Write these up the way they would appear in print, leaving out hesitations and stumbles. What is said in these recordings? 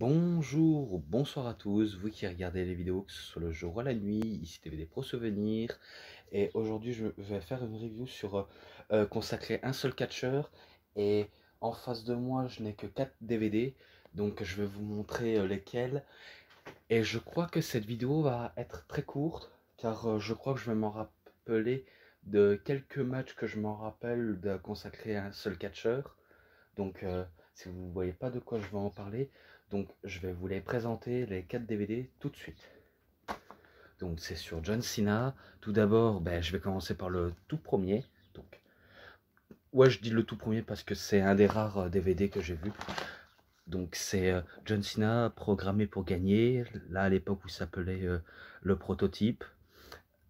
Bonjour ou bonsoir à tous, vous qui regardez les vidéos, que ce soit le jour ou la nuit, ici TVD Pro Souvenirs. Et aujourd'hui, je vais faire une review sur consacrer un seul catcheur. Et en face de moi, je n'ai que 4 DVD, donc je vais vous montrer lesquels. Et je crois que cette vidéo va être très courte, car je crois que je vais m'en rappeler de quelques matchs que je m'en rappelle de consacrer à un seul catcheur. Donc, si vous ne voyez pas de quoi je vais en parler, donc je vais vous les présenter, les 4 DVD, tout de suite. Donc, c'est sur John Cena. Tout d'abord, je vais commencer par le tout premier. Donc, ouais, je dis le tout premier parce que c'est un des rares DVD que j'ai vu. Donc, c'est John Cena programmé pour gagner. Là, à l'époque où il s'appelait le prototype.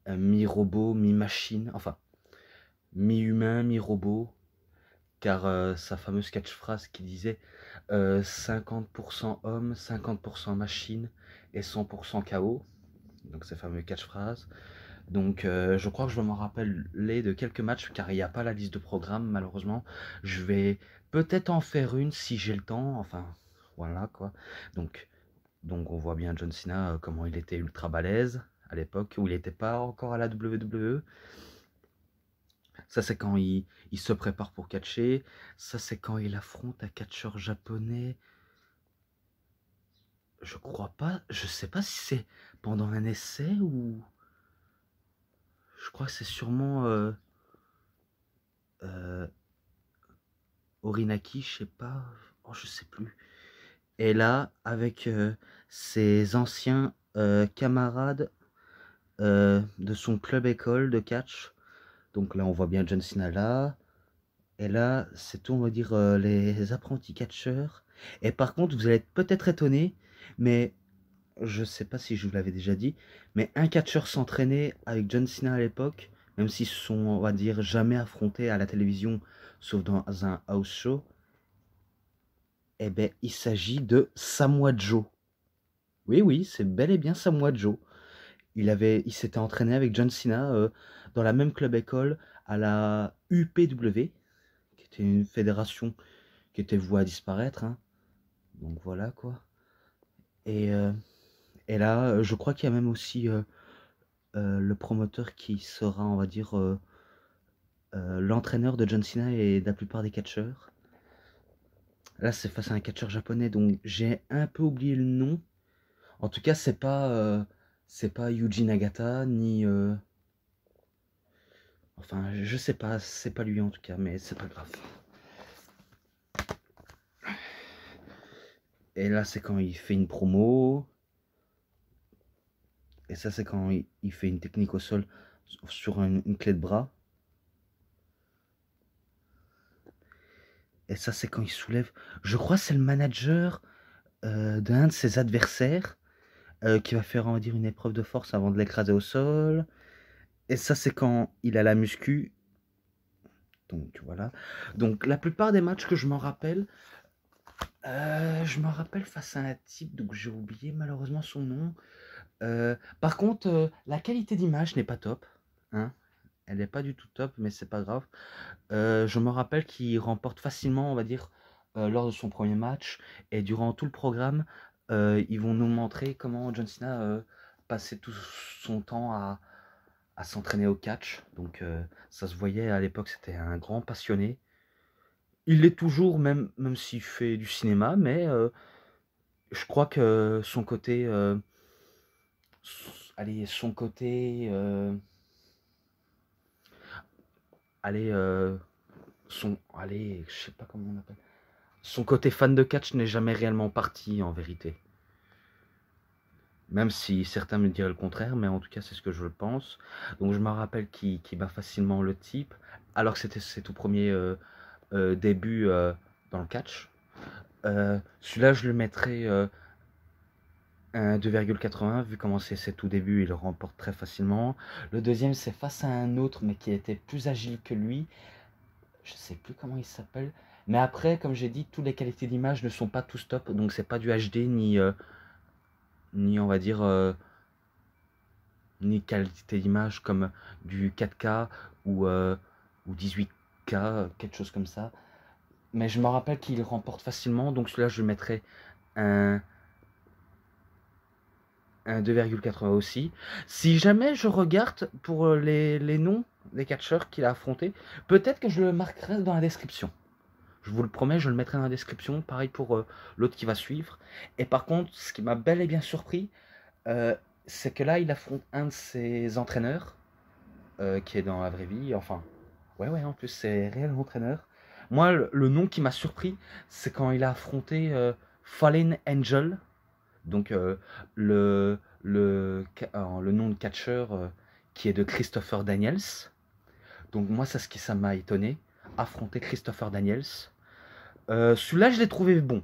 Mi-robot, mi-machine. Enfin, mi-humain, mi-robot. Car sa fameuse catchphrase qui disait 50% homme, 50% machine et 100% KO. Donc ces fameux catchphrases. Donc je crois que je vais m'en rappeler de quelques matchs car il n'y a pas la liste de programme malheureusement. Je vais peut-être en faire une si j'ai le temps. Enfin voilà quoi. Donc on voit bien John Cena comment il était ultra balèze à l'époque où il n'était pas encore à la WWE. Ça, c'est quand il se prépare pour catcher. Ça, c'est quand il affronte un catcheur japonais. Je crois pas. Je sais pas si c'est pendant un essai ou... Je crois que c'est sûrement euh, Orinaki, je sais pas. Oh, je sais plus. Et là, avec ses anciens camarades de son club école de catch. Donc là, on voit bien John Cena là. Et là, c'est tout, on va dire, les apprentis catcheurs. Et par contre, vous allez être peut-être étonné, mais je sais pas si je vous l'avais déjà dit, mais un catcheur s'entraînait avec John Cena à l'époque, même s'ils se sont, on va dire, jamais affrontés à la télévision, sauf dans un house show, eh ben, il s'agit de Samoa Joe. Oui, oui, c'est bel et bien Samoa Joe. Il s'était entraîné avec John Cena dans la même club école à la UPW, qui était une fédération qui était vouée à disparaître, hein. Donc voilà quoi. Et, euh, et là, je crois qu'il y a même aussi le promoteur qui sera, on va dire, l'entraîneur de John Cena et de la plupart des catcheurs. Là, c'est face à un catcheur japonais, donc j'ai un peu oublié le nom. En tout cas, c'est pas Yuji Nagata, ni... enfin, je sais pas, c'est pas lui en tout cas, mais c'est pas grave. Et là, c'est quand il fait une promo. Et ça, c'est quand il fait une technique au sol sur une clé de bras. Et ça, c'est quand il soulève... Je crois que c'est le manager d'un de ses adversaires qui va faire, on va dire, une épreuve de force avant de l'écraser au sol. Et ça, c'est quand il a la muscu. Donc, voilà. Donc, la plupart des matchs que je me rappelle face à un type, donc j'ai oublié malheureusement son nom. Par contre, la qualité d'image n'est pas top, hein. Elle n'est pas du tout top, mais c'est pas grave. Je me rappelle qu'il remporte facilement, on va dire, lors de son premier match. Et durant tout le programme, ils vont nous montrer comment John Cena passait tout son temps à s'entraîner au catch. Donc ça se voyait à l'époque, c'était un grand passionné. Il l'est toujours, même s'il fait du cinéma, mais je crois que son côté... allez, son côté... allez, allez, je sais pas comment on appelle. Son côté fan de catch n'est jamais réellement parti en vérité. Même si certains me diraient le contraire, mais en tout cas c'est ce que je pense. Donc je me rappelle qu'il bat facilement le type, alors que c'était ses tout premiers débuts dans le catch. Celui-là je le mettrais un 2,80, vu comment c'est ses tout débuts, il le remporte très facilement. Le deuxième c'est face à un autre, mais qui était plus agile que lui. Je sais plus comment il s'appelle. Mais après, comme j'ai dit, toutes les qualités d'image ne sont pas tous top, donc c'est pas du HD ni on va dire ni qualité d'image comme du 4K ou 18K, quelque chose comme ça. Mais je me rappelle qu'il remporte facilement, donc celui-là je mettrais un un 2,80 aussi. Si jamais je regarde pour les noms des catcheurs qu'il a affrontés, peut-être que je le marquerai dans la description. Je vous le promets, je le mettrai dans la description. Pareil pour l'autre qui va suivre. Et par contre, ce qui m'a bel et bien surpris, c'est que là, il affronte un de ses entraîneurs, qui est dans la vraie vie. Enfin, ouais, en plus, c'est réel entraîneur. Moi, le nom qui m'a surpris, c'est quand il a affronté Fallen Angel. Donc, le nom de catcheur qui est de Christopher Daniels. Donc, moi, c'est ce qui ça m'a étonné. Affronter Christopher Daniels. Celui-là, je l'ai trouvé bon.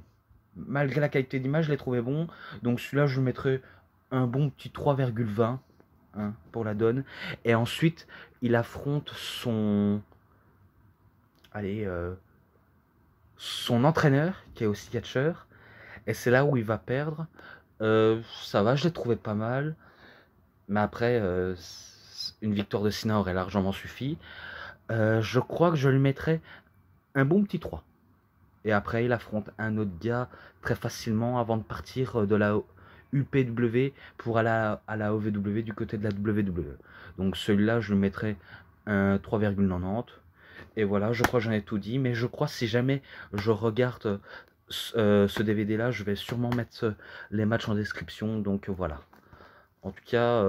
Malgré la qualité d'image, je l'ai trouvé bon. Donc celui-là, je lui mettrai un bon petit 3,20 hein, pour la donne. Et ensuite, il affronte son... Allez, son entraîneur, qui est aussi catcheur. Et c'est là où il va perdre. Ça va, je l'ai trouvé pas mal. Mais après, une victoire de Cena aurait largement suffi. Je crois que je lui mettrais un bon petit 3. Et après, il affronte un autre gars très facilement avant de partir de la UPW pour aller à la OVW du côté de la WWE. Donc celui-là, je le mettrai un 3,90. Et voilà, je crois que j'en ai tout dit. Mais je crois si jamais je regarde ce DVD-là, je vais sûrement mettre les matchs en description. Donc voilà. En tout cas,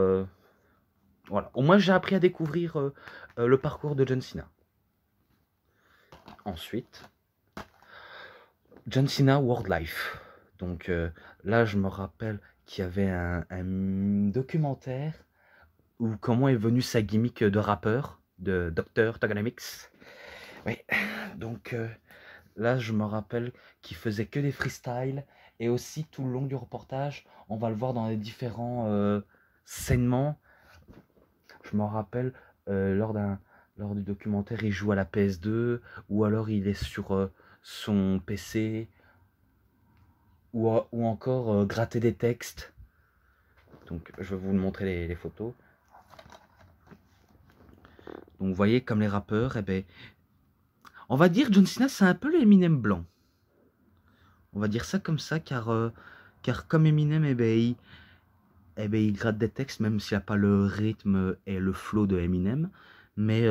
voilà. Au moins, j'ai appris à découvrir le parcours de John Cena. Ensuite... John Cena World Life. Donc là, je me rappelle qu'il y avait un documentaire où comment est venue sa gimmick de rappeur, de Dr. Togonomics. Oui, donc là, je me rappelle qu'il faisait que des freestyles et aussi tout le long du reportage, on va le voir dans les différents saignements. Je me rappelle lors du documentaire, il joue à la PS2 ou alors il est sur son PC ou encore gratter des textes. Donc je vais vous montrer les photos. Donc vous voyez comme les rappeurs, eh ben, on va dire John Cena c'est un peu l'Eminem blanc. On va dire ça comme ça car comme Eminem il gratte des textes même s'il n'a pas le rythme et le flow de Eminem. Mais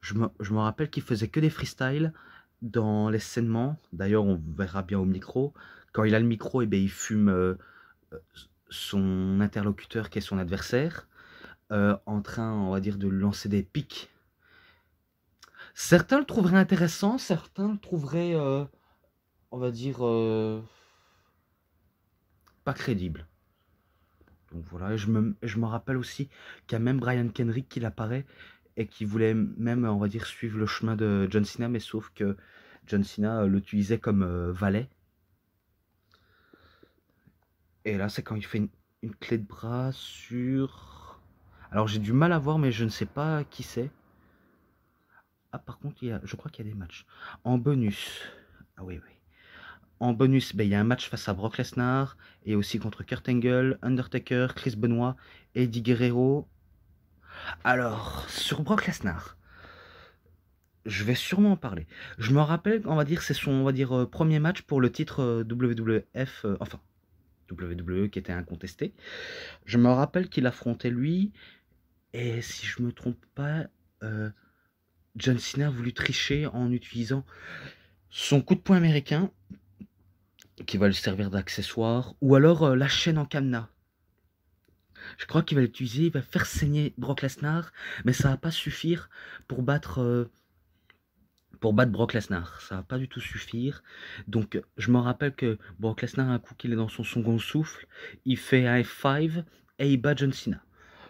je me rappelle qu'il faisait que des freestyles dans les saignements. D'ailleurs on verra bien au micro. Quand il a le micro, eh ben, il fume son interlocuteur qui est son adversaire. En train, on va dire, de lancer des pics. Certains le trouveraient intéressant, certains le trouveraient, on va dire, pas crédible. Donc voilà, je me rappelle aussi qu'il y a même Brian Kendrick qui l'apparaît et qui voulait même, on va dire, suivre le chemin de John Cena, mais sauf que John Cena l'utilisait comme valet. Et là, c'est quand il fait une clé de bras sur... Alors j'ai du mal à voir, mais je ne sais pas qui c'est. Ah, par contre, je crois qu'il y a des matchs. En bonus. Ah oui. En bonus, ben, il y a un match face à Brock Lesnar et aussi contre Kurt Angle, Undertaker, Chris Benoit, Eddie Guerrero. Alors, sur Brock Lesnar, je vais sûrement en parler. Je me rappelle, on va dire, c'est son premier match pour le titre WWF, enfin, WWE qui était incontesté. Je me rappelle qu'il affrontait lui, et si je me trompe pas, John Cena a voulu tricher en utilisant son coup de poing américain, qui va lui servir d'accessoire, ou alors la chaîne en cadenas. Je crois qu'il va l'utiliser, il va faire saigner Brock Lesnar, mais ça va pas suffire pour battre Brock Lesnar. Ça va pas du tout suffire. Donc je me rappelle que Brock Lesnar, un coup qu'il est dans son second souffle, il fait un F5 et il bat John Cena.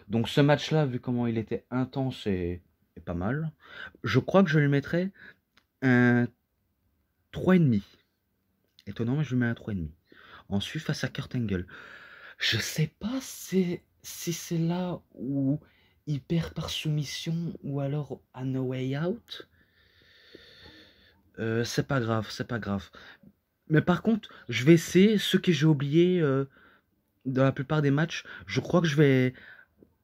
Donc ce match-là, vu comment il était intense et pas mal, je crois que je lui mettrais un 3,5. Étonnant, mais je lui mets un 3,5. Ensuite, face à Kurt Angle. Je sais pas si c'est là où il perd par soumission ou alors à No Way Out. C'est pas grave, c'est pas grave. Mais par contre, je vais essayer, ce que j'ai oublié dans la plupart des matchs, je crois que je vais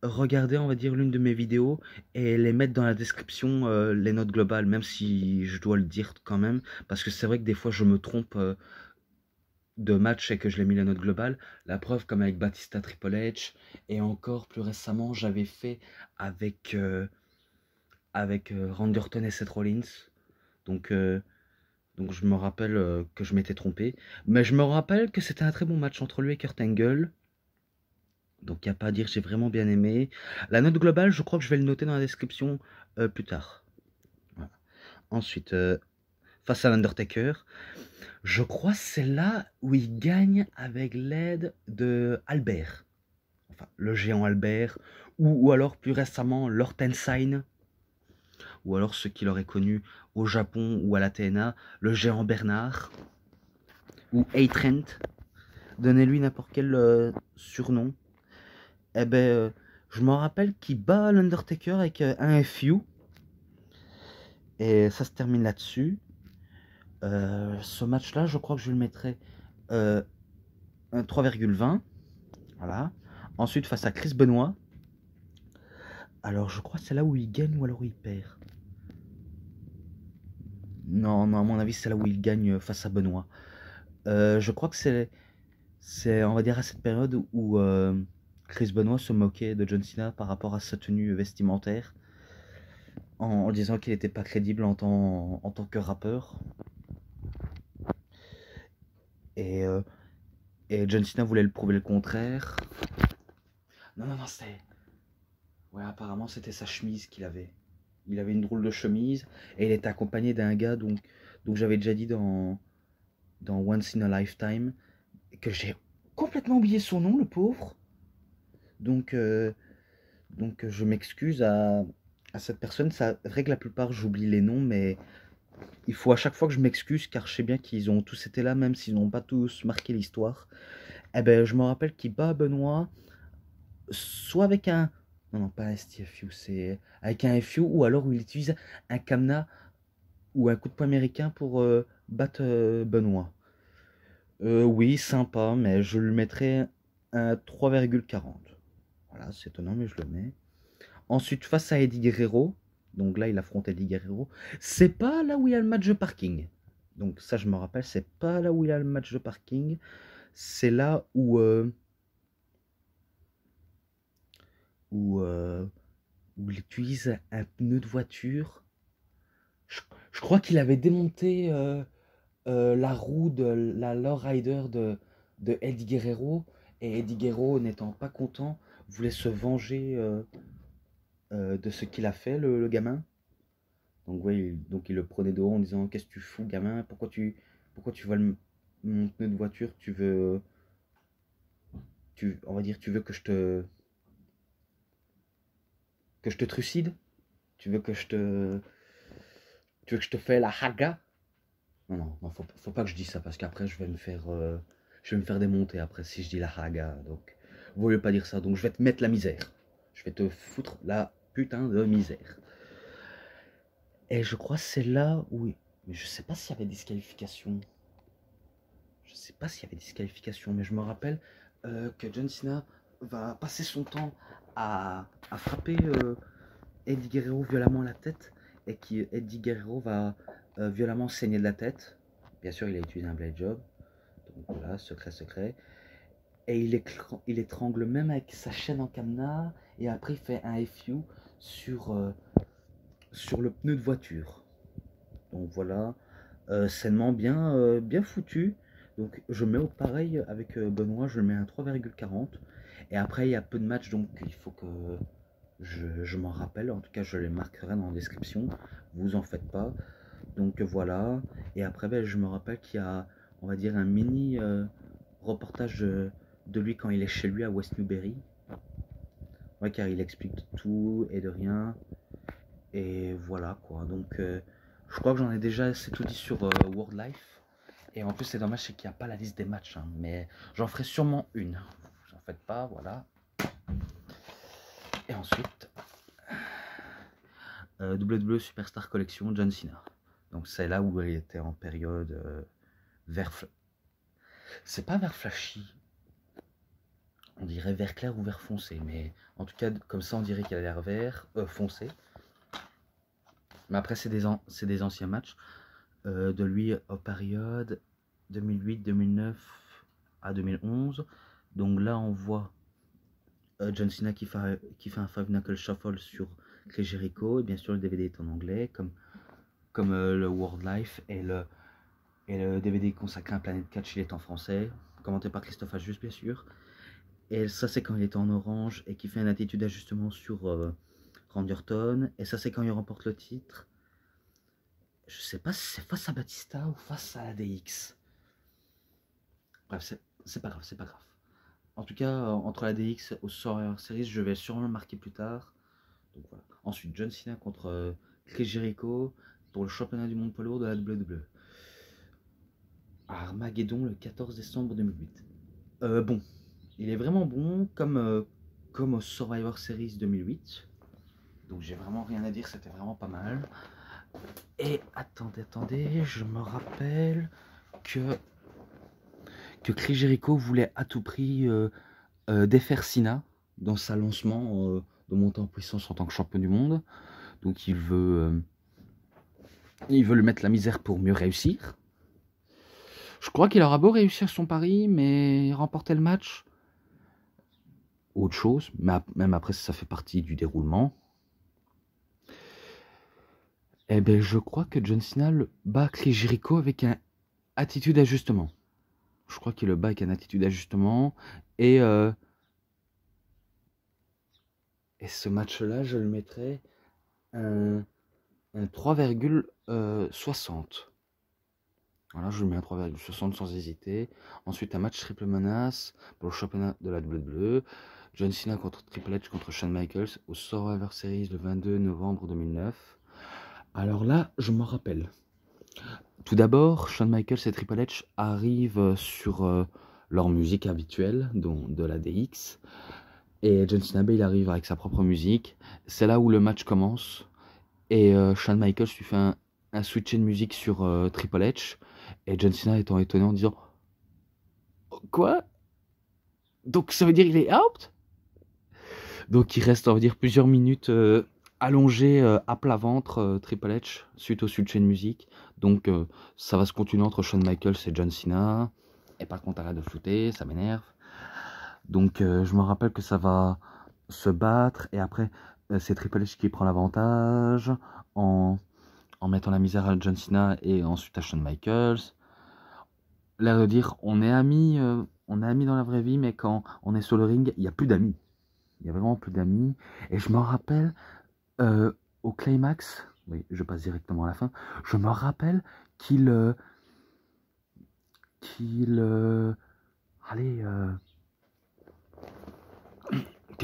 regarder, on va dire, l'une de mes vidéos et les mettre dans la description, les notes globales, même si je dois le dire quand même, parce que c'est vrai que des fois je me trompe de match et que je l'ai mis la note globale. La preuve, comme avec Batista Triple H, et encore plus récemment, j'avais fait avec, Randy Orton et Seth Rollins. Donc, donc je me rappelle que je m'étais trompé. Mais je me rappelle que c'était un très bon match entre lui et Kurt Angle. Donc il n'y a pas à dire, j'ai vraiment bien aimé. La note globale, je crois que je vais le noter dans la description plus tard. Voilà. Ensuite, face à l'Undertaker, je crois que c'est là où il gagne avec l'aide de Albert. Enfin, le géant Albert, ou alors plus récemment Lord Ensign, ou alors ceux qui l'auraient connu au Japon ou à la TNA, le géant Bernard, ou A-Trent. Donnez-lui n'importe quel surnom. Eh ben, je me rappelle qu'il bat l'Undertaker avec un FU. Et ça se termine là-dessus. Ce match-là, je crois que je le mettrai un 3,20. Voilà. Ensuite, face à Chris Benoit. Alors, je crois que c'est là où il gagne ou alors il perd. Non, non, à mon avis, c'est là où il gagne face à Benoit. Je crois que c'est, on va dire, à cette période où Chris Benoit se moquait de John Cena par rapport à sa tenue vestimentaire, en disant qu'il n'était pas crédible en tant que rappeur. Et, euh, et John Cena voulait le prouver le contraire. Non, non, non, c'était... Ouais, apparemment, c'était sa chemise qu'il avait. Il avait une drôle de chemise et il était accompagné d'un gars donc j'avais déjà dit dans Once in a Lifetime que j'ai complètement oublié son nom, le pauvre. Donc, je m'excuse à cette personne. C'est vrai que la plupart j'oublie les noms, mais il faut à chaque fois que je m'excuse car je sais bien qu'ils ont tous été là, même s'ils n'ont pas tous marqué l'histoire. Eh ben, je me rappelle qu'il bat Benoît, soit avec un. Non, non, pas un STFU, c'est avec un FU ou alors où il utilise un cadenas ou un coup de poing américain pour battre Benoît. Oui, sympa, mais je lui mettrais un 3,40. Voilà, c'est étonnant, mais je le mets. Ensuite, face à Eddie Guerrero, donc là, il affronte Eddie Guerrero. C'est pas là où il y a le match de parking. Donc ça, je me rappelle, c'est pas là où il y a le match de parking. C'est là où, euh, où il utilise un pneu de voiture. Je, je crois qu'il avait démonté la roue de la lowrider de Eddie Guerrero. Et Eddie Guerrero, n'étant pas content, voulait se venger de ce qu'il a fait, le gamin. Donc, ouais, donc il le prenait de haut en disant: qu'est-ce que tu fous, gamin? Pourquoi tu voles mon pneu de voiture? On va dire, que je te trucide? Tu veux que je te, tu veux que je te fais la haga? Non, non, non, faut pas que je dise ça parce qu'après je vais me faire démonter après si je dis la haga. Donc, vaut mieux pas dire ça. Donc, je vais te mettre la misère. Je vais te foutre la putain de misère. Et je crois que c'est là où, mais je sais pas s'il y avait disqualification. Je sais pas s'il y avait disqualification, mais je me rappelle que John Cena va passer son temps à frapper Eddie Guerrero violemment la tête et Eddie Guerrero va violemment saigner de la tête. Bien sûr, il a utilisé un blade job. Donc voilà, secret, secret. Et il étrangle même avec sa chaîne en cadenas. Et après, il fait un FU sur, sur le pneu de voiture. Donc voilà, sainement bien foutu. Donc je mets au pareil avec Benoît, je mets un 3,40. Et après, il y a peu de matchs, donc il faut que je m'en rappelle. En tout cas, je les marquerai dans la description. Vous en faites pas. Donc voilà. Et après, ben, je me rappelle qu'il y a, on va dire, un mini reportage de lui quand il est chez lui à West Newbury. Ouais, car il explique tout et de rien. Et voilà quoi. Donc je crois que j'en ai déjà assez tout dit sur World Life. Et en plus, c'est dommage, c'est qu'il n'y a pas la liste des matchs. Hein, mais j'en ferai sûrement une. Vous en faites pas, voilà. Et ensuite, WWE Superstar Collection John Cena. Donc c'est là où il était en période vert. C'est pas vert flashy. On dirait vert clair ou vert foncé. Mais en tout cas, comme ça, on dirait qu'il a l'air vert foncé. Mais après, c'est des anciens matchs de lui aux périodes 2008, 2009, à 2011. Donc là, on voit John Cena qui fait un Five Knuckle Shuffle sur Chris Jericho. Et bien sûr, le DVD est en anglais, comme le World Life. Et le DVD consacré à Planète Catch, il est en français. Commenté par Christophe Ajus, bien sûr. Et ça, c'est quand il est en orange et qu'il fait une attitude d'ajustement sur Randy Orton. Et ça, c'est quand il remporte le titre. Je sais pas si c'est face à Batista ou face à ADX. Bref, c'est pas grave, c'est pas grave. En tout cas, entre la DX au Survivor Series, je vais sûrement le marquer plus tard. Donc voilà. Ensuite, John Cena contre Chris Jericho pour le championnat du monde poids lourd de la WWE. Armageddon le 14 décembre 2008. Bon, il est vraiment bon comme au Survivor Series 2008. Donc j'ai vraiment rien à dire, c'était vraiment pas mal. Et attendez, je me rappelle que Chris Jericho voulait à tout prix défaire Cena dans sa lancement de monter en puissance en tant que champion du monde. Donc il veut lui mettre la misère pour mieux réussir. Je crois qu'il aura beau réussir son pari, mais remporter le match, autre chose. Mais même après, ça fait partie du déroulement. Eh bien, je crois que John Cena bat Chris Jericho avec un attitude d'ajustement. Je crois qu'il le bat avec un attitude d'ajustement. Et ce match-là, je le mettrais un 3,60. Voilà, je lui mets un 3,60 sans hésiter. Ensuite, un match triple menace pour le championnat de la WWE. John Cena contre Triple H contre Shawn Michaels au Survivor Series le 22 novembre 2009. Alors là, je me rappelle. Tout d'abord, Shawn Michaels et Triple H arrivent sur leur musique habituelle, donc de la DX. Et John Cena, il arrive avec sa propre musique. C'est là où le match commence. Et Shawn Michaels lui fait un switch de musique sur Triple H. Et John Cena étant étonné en disant quoi? Donc ça veut dire qu'il est out? Donc il reste, on va dire, plusieurs minutes allongé à plat ventre Triple H suite au switch de musique. Donc ça va se continuer entre Shawn Michaels et John Cena. Et par contre, arrête de flouter, ça m'énerve. Donc je me rappelle que ça va se battre. Et après, c'est Triple H qui prend l'avantage en mettant la misère à John Cena et ensuite à Shawn Michaels. L'air de dire, on est amis dans la vraie vie, mais quand on est sur le ring, il n'y a plus d'amis. Il y a vraiment plus d'amis. Et je me rappelle, au climax, oui, je passe directement à la fin, je me rappelle que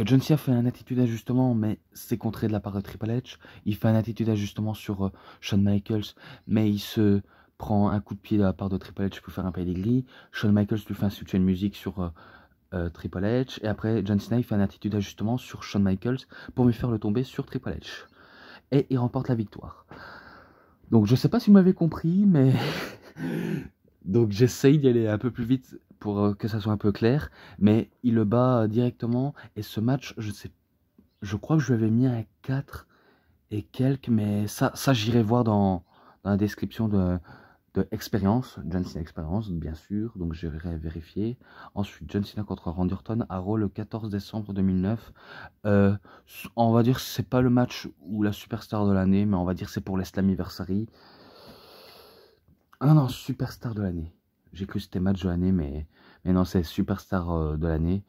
John Cena fait un attitude d'ajustement, mais c'est contré de la part de Triple H. Il fait un attitude d'ajustement sur Shawn Michaels, mais il se prend un coup de pied de la part de Triple H pour faire un pedigree. Shawn Michaels lui fait un switch de musique sur Triple H. Et après, John Cena il fait un attitude d'ajustement sur Shawn Michaels pour lui faire le tomber sur Triple H. Et il remporte la victoire. Donc je sais pas si vous m'avez compris, mais donc j'essaye d'y aller un peu plus vite pour que ça soit un peu clair, mais il le bat directement. Et ce match, je crois que je lui avais mis un 4 et quelques, mais ça j'irai voir dans la description de Experience, John Cena Experience, bien sûr, donc je vais vérifier. Ensuite, John Cena contre Randy Orton à Raw le 14 décembre 2009. On va dire c'est pas le match ou la superstar de l'année, mais on va dire c'est pour l'Slammiversary. Ah non, superstar de l'année. J'ai cru que c'était match de l'année, mais non, c'est superstar de l'année.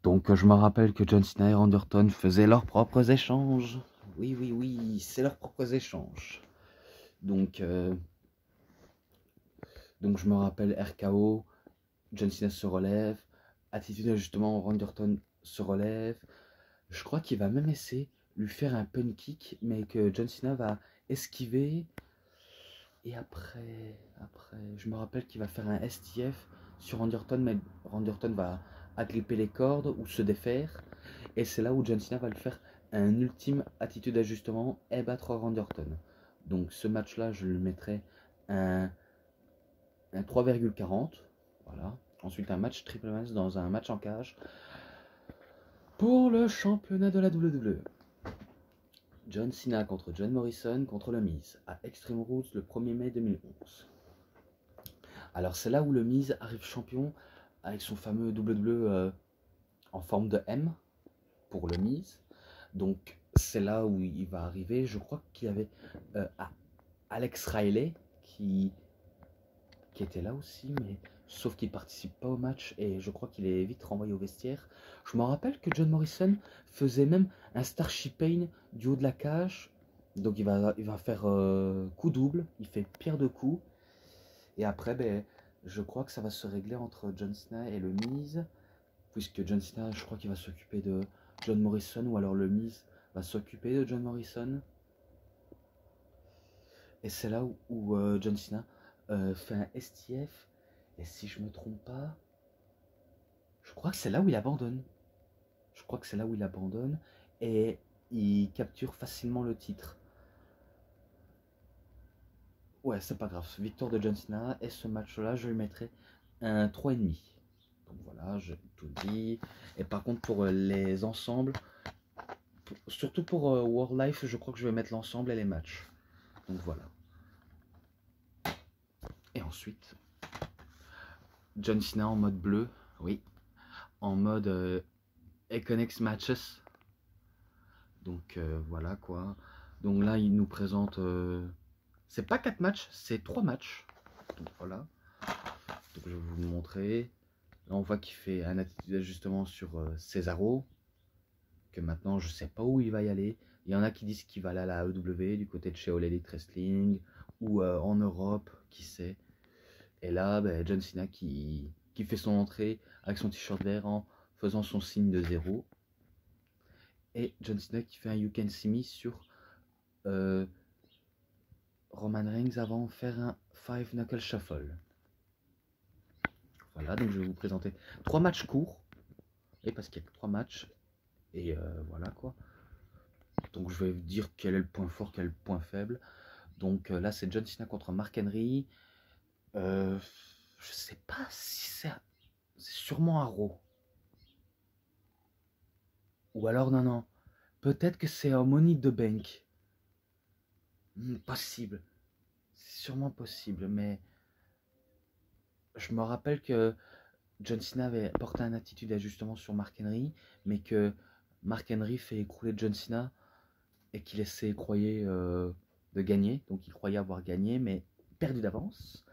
Donc je me rappelle que John Cena et Randy Orton faisaient leurs propres échanges. Oui, c'est leurs propres échanges. Donc je me rappelle RKO, John Cena se relève, attitude d'ajustement, Randy Orton se relève. Je crois qu'il va même essayer de lui faire un pun kick, mais que John Cena va esquiver. Et après, je me rappelle qu'il va faire un STF sur Randy Orton, mais Randy Orton va agripper les cordes ou se défaire. Et c'est là où John Cena va lui faire un ultime attitude d'ajustement et battre Randy Orton. Donc ce match-là, je le mettrai un 3,40. Voilà. Ensuite, un match triple menace dans un match en cage pour le championnat de la WWE. John Cena contre John Morrison contre le Miz à Extreme Rules le 1er mai 2011. Alors c'est là où le Miz arrive champion avec son fameux WWE en forme de M pour le Miz. Donc c'est là où il va arriver. Je crois qu'il y avait Alex Riley qui était là aussi, mais sauf qu'il participe pas au match et je crois qu'il est vite renvoyé au vestiaire. Je me rappelle que John Morrison faisait même un Starship Pain du haut de la cage. Donc il va faire coup double, il fait pierre de coups. Et après, ben, je crois que ça va se régler entre John Cena et le Miz. Puisque John Cena, je crois qu'il va s'occuper de John Morrison, ou alors le Miz va s'occuper de John Morrison. Et c'est là où John Cena fait un STF. Et si je me trompe pas, je crois que c'est là où il abandonne. Je crois que c'est là où il abandonne. Et il capture facilement le titre. Ouais, c'est pas grave. Victoire de John Cena. Et ce match-là, je lui mettrai un 3,5. Donc voilà, je tout dis. Et par contre, pour les ensembles, surtout pour World Life, je crois que je vais mettre l'ensemble et les matchs. Donc voilà. Et ensuite, John Cena en mode bleu, oui, en mode Iconics Matches. Donc voilà quoi. Donc là, il nous présente. C'est pas 4 matchs, c'est 3 matchs. Donc voilà. Donc je vais vous le montrer. Là, on voit qu'il fait un attitude d'ajustement sur Cesaro. Que maintenant, je sais pas où il va y aller. Il y en a qui disent qu'il va aller à la AEW, du côté de chez All Elite Wrestling, ou en Europe, qui sait. Et là, ben, John Cena qui fait son entrée avec son t-shirt vert en faisant son signe de 0. Et John Cena qui fait un You Can See Me sur Roman Reigns avant de faire un 5 Knuckle Shuffle. Voilà, donc je vais vous présenter 3 matchs courts. Et parce qu'il y a que 3 matchs. Et voilà quoi. Donc je vais vous dire quel est le point fort, quel est le point faible. Donc là, c'est John Cena contre Mark Henry. Je sais pas si c'est sûrement un Raw. Ou alors, non. Peut-être que c'est un Money de Bank. Possible. C'est sûrement possible. Mais je me rappelle que John Cena avait porté une attitude d'ajustement sur Mark Henry. Mais que Mark Henry fait écrouler John Cena. Et qu'il essaie, croyait, de gagner. Donc il croyait avoir gagné. Mais perdu d'avance.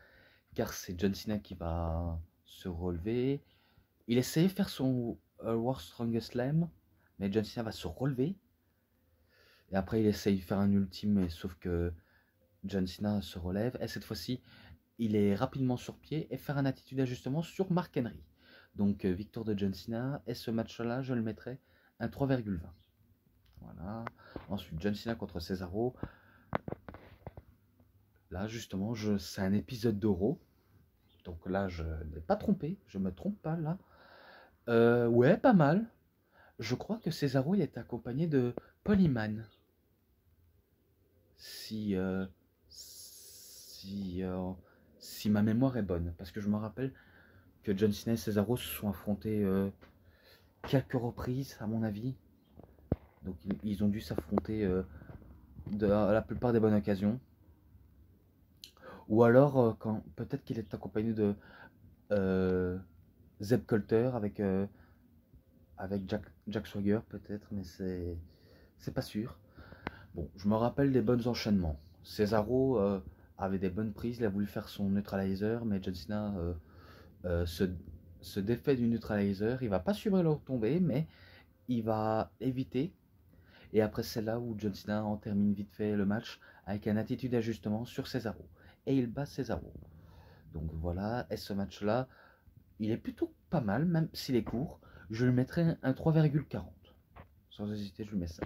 Car c'est John Cena qui va se relever. Il essayait de faire son World's Strongest Slam, mais John Cena va se relever. Et après, il essaye de faire un ultime, mais sauf que John Cena se relève. Et cette fois-ci, il est rapidement sur pied et faire un attitude d'ajustement sur Mark Henry. Donc, victoire de John Cena. Et ce match-là, je le mettrai un 3,20. Voilà. Ensuite, John Cena contre Cesaro. Là, justement, c'est un épisode d'Euro. Donc là, je n'ai pas trompé. Je me trompe pas, là. Ouais, pas mal. Je crois que Cesaro il est accompagné de Polyman. Si, si ma mémoire est bonne. Parce que je me rappelle que John Cena et Cesaro se sont affrontés quelques reprises, à mon avis. Donc ils ont dû s'affronter la plupart des bonnes occasions. Ou alors, peut-être qu'il est accompagné de Zeb Colter avec Jack Swagger, peut-être, mais c'est pas sûr. Bon, je me rappelle des bons enchaînements. Cesaro avait des bonnes prises, il a voulu faire son neutralizer, mais John Cena se défait du neutralizer. Il va pas suivre le retombée, mais il va éviter. Et après, c'est là où John Cena en termine vite fait le match avec une attitude d'ajustement sur Cesaro. Et il bat Cesaro. Donc voilà, et ce match-là, il est plutôt pas mal, même s'il est court. Je lui mettrai un 3,40. Sans hésiter, je lui mets ça.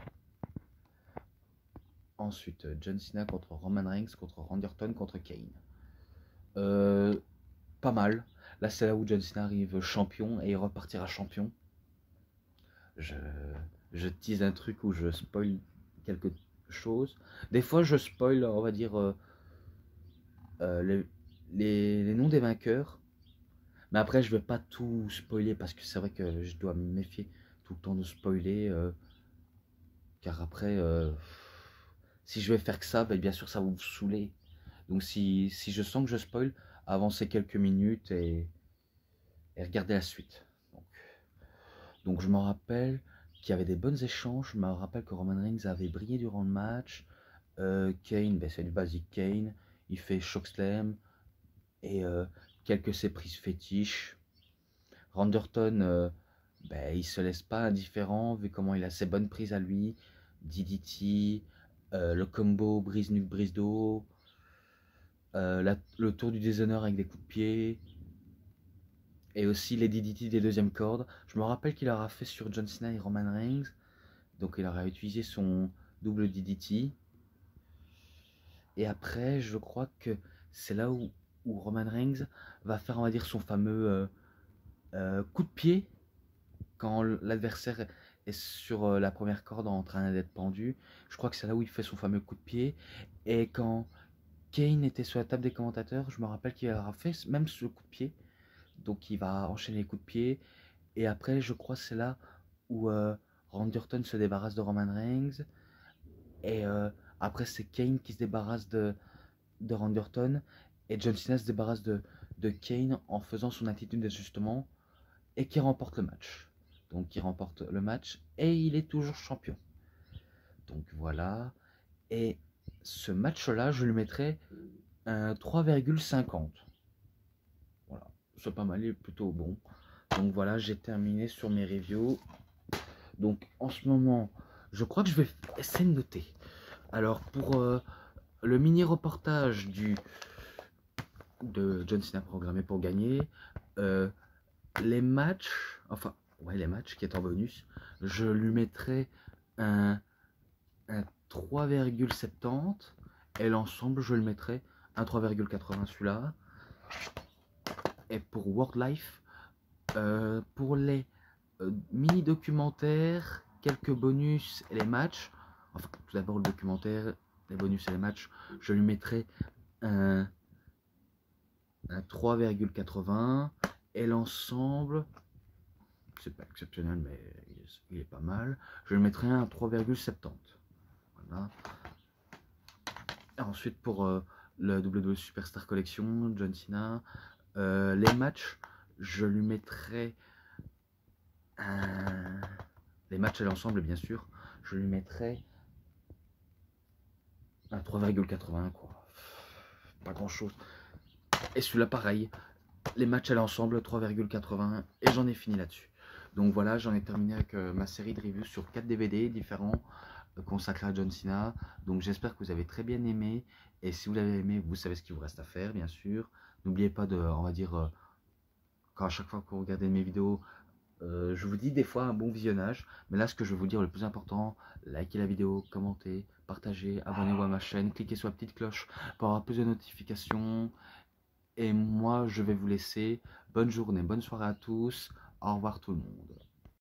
Ensuite, John Cena contre Roman Reigns, contre Randy Orton, contre Kane. Pas mal. Là, c'est là où John Cena arrive champion et il repartira champion. Je tease un truc où je spoil quelque chose. Des fois, je spoil, on va dire, les noms des vainqueurs. Mais après, je vais pas tout spoiler parce que c'est vrai que je dois me méfier tout le temps de spoiler. Car après, si je vais faire que ça, ben bien sûr, ça va vous saouler. Donc si je sens que je spoil, avancer quelques minutes et regarder la suite. Donc je me rappelle qu'il y avait des bons échanges. Je me rappelle que Roman Reigns avait brillé durant le match. Kane, ben c'est du basique Kane. Il fait chokeslam et quelques ses prises fétiches. Randerton, ben, il se laisse pas indifférent vu comment il a ses bonnes prises à lui. DDT, le combo brise-nuque, brise-dos, le tour du déshonneur avec des coups de pied. Et aussi les DDT des deuxièmes cordes. Je me rappelle qu'il aura fait sur John Cena et Roman Reigns. Donc il aura utilisé son double DDT. Et après, je crois que c'est là où Roman Reigns va faire, on va dire, son fameux coup de pied. Quand l'adversaire est sur la première corde en train d'être pendu. Je crois que c'est là où il fait son fameux coup de pied. Et quand Kane était sur la table des commentateurs, je me rappelle qu'il aura fait même ce coup de pied. Donc il va enchaîner les coups de pied. Et après, je crois que c'est là où Randy Orton se débarrasse de Roman Reigns. Et après, c'est Kane qui se débarrasse de Randy Orton. Et John Cena se débarrasse de Kane en faisant son attitude d'ajustement. Et qui remporte le match. Donc il remporte le match. Et il est toujours champion. Donc voilà. Et ce match-là, je lui mettrais un 3,50. Voilà. C'est pas mal, il est plutôt bon. Donc voilà, j'ai terminé sur mes reviews. Donc en ce moment, je crois que je vais essayer de noter. Alors pour le mini reportage de John Cena programmé pour gagner, les matchs, enfin ouais les matchs qui est en bonus, je lui mettrai un 3,70 et l'ensemble je le mettrai un 3,80 celui-là. Et pour World Life, pour les mini documentaires, quelques bonus et les matchs, enfin tout d'abord le documentaire, les bonus et les matchs, je lui mettrai un 3,80 et l'ensemble, c'est pas exceptionnel mais il est pas mal, je lui mettrai un 3,70. Voilà. Et ensuite pour le WWE Superstar Collection, John Cena, les matchs, je lui mettrai les matchs à l'ensemble bien sûr, je lui mettrai un 3,80 quoi, pas grand chose. Et celui-là pareil, les matchs à l'ensemble 3,80 et j'en ai fini là-dessus. Donc voilà, j'en ai terminé avec ma série de reviews sur 4 DVD différents consacrés à John Cena. Donc j'espère que vous avez très bien aimé. Et si vous l'avez aimé, vous savez ce qu'il vous reste à faire, bien sûr. N'oubliez pas de, on va dire, quand à chaque fois que vous regardez mes vidéos, je vous dis des fois un bon visionnage. Mais là, ce que je veux vous dire, le plus important, likez la vidéo, commentez, partagez, abonnez-vous à ma chaîne, cliquez sur la petite cloche pour avoir plus de notifications. Et moi, je vais vous laisser. Bonne journée, bonne soirée à tous. Au revoir tout le monde.